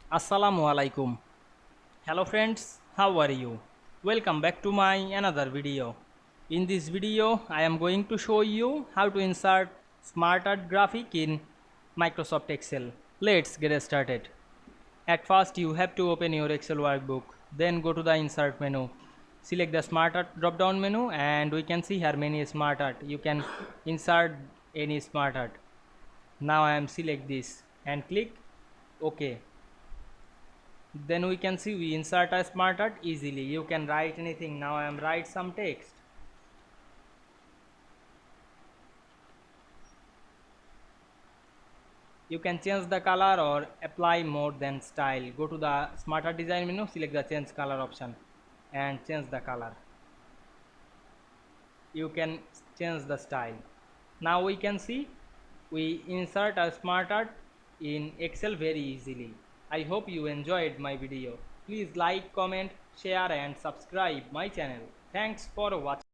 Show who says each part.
Speaker 1: Assalamu Walaikum. Hello friends, how are you? Welcome back to my another video. In this video, I am going to show you how to insert SmartArt graphic in Microsoft Excel. Let's get started. At first, you have to open your Excel workbook. Then go to the Insert menu. Select the SmartArt drop-down menu, and we can see here many SmartArt. You can insert any SmartArt. Now I am select this and click OK. Then we can see we insert a smart art easily. You can write anything. Now I am write some text. You can change the color or apply more than style. Go to the smart art design menu, select the change color option and change the color. You can change the style. Now we can see we insert a smart art in Excel very easily. I hope you enjoyed my video. Please like, comment, share and subscribe my channel. Thanks for watching.